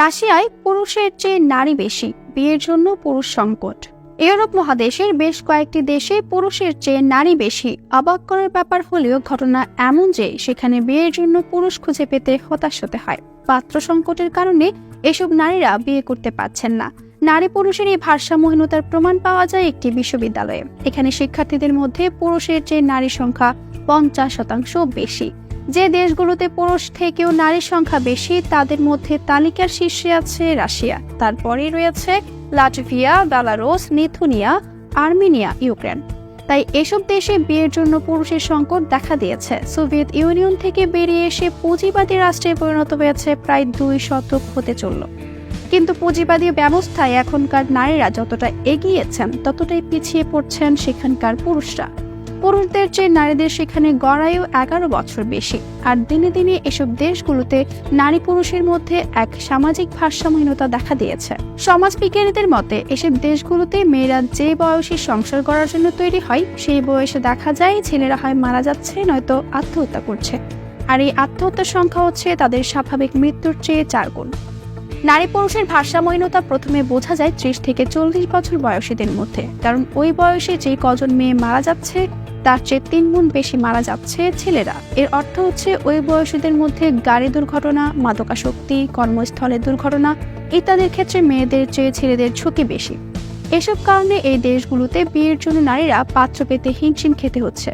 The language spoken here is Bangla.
রাশিয়ায় পুরুষের চেয়ে নারী বেশি, বিয়ের জন্য পুরুষ সংকট। ইউরোপ মহাদেশের বেশ কয়েকটি দেশে পুরুষের চেয়ে নারী বেশি। অবাক করার ব্যাপার হলেও ঘটনা এমন যে সেখানে বিয়ের জন্য পুরুষ খুঁজে পেতে হতাশ হতে হয়। পাত্র সংকটের কারণে এসব নারীরা বিয়ে করতে পারছেন না। নারী পুরুষের এই ভারসাম্যহীনতার প্রমাণ পাওয়া যায় একটি বিশ্ববিদ্যালয়ে। এখানে শিক্ষার্থীদের মধ্যে পুরুষের চেয়ে নারীর সংখ্যা 50% বেশি। যে দেশগুলোতে পুরুষ থেকেও নারীর সংখ্যা বেশি তাদের মধ্যে তালিকার শীর্ষে আছে রাশিয়া, তারপরেই রয়েছে Latvia, Belarus, Lithuania, Armenia, Ukraine. তাই এসব দেশে বিয়ের জন্য পুরুষের সংকট দেখা দিয়েছে। সোভিয়েত ইউনিয়ন থেকে বেরিয়ে এসে পুঁজিবাদী রাষ্ট্রে পরিণত হয়েছে প্রায় 2 শতক হতে চলল। কিন্তু পুঁজিবাদী ব্যবস্থায় এখনকার নারীরা যতটা এগিয়েছেন ততটাই পিছিয়ে পড়ছেন সেখানকার পুরুষরা। পুরুষদের চেয়ে নারীদের সেখানে গড়ায়ু 11 বছর বেশি। আর দিনে দিনে এসব দেশগুলোতে নারী পুরুষের মধ্যে এক সামাজিক ভারসাম্যহীনতা দেখা দিয়েছে। সমাজবিজ্ঞানীদের মতে এসব দেশগুলোতে মেয়েরা যে বয়সে সংসার করার জন্য তৈরি হয় সেই বয়সে দেখা যায় ছেলেরা হয় মারা যাচ্ছে নয়তো আত্মহত্যা করছে। আর এই আত্মহত্যার সংখ্যা হচ্ছে তাদের স্বাভাবিক মৃত্যুর চেয়ে 4 গুণ। নারী পুরুষের ভারসাম্যহীনতা প্রথমে বোঝা যায় 30 থেকে 40 বছর বয়সীদের মধ্যে, কারণ ওই বয়সে যে কজন মেয়ে মারা যাচ্ছে তার চেয়ে 3 গুণ বেশি মারা যাচ্ছে ছেলেরা। এর অর্থ হচ্ছে ওই বয়সীদের মধ্যে গাড়ি দুর্ঘটনা, মাদকাসক্তি, কর্মস্থলে দুর্ঘটনা ইত্যাদির ক্ষেত্রে মেয়েদের চেয়ে ছেলেদের ঝুঁকি বেশি। এসব কারণে এই দেশগুলোতে বিয়ের জন্য নারীরা পাত্র পেতে হিমশিম খেতে হচ্ছে।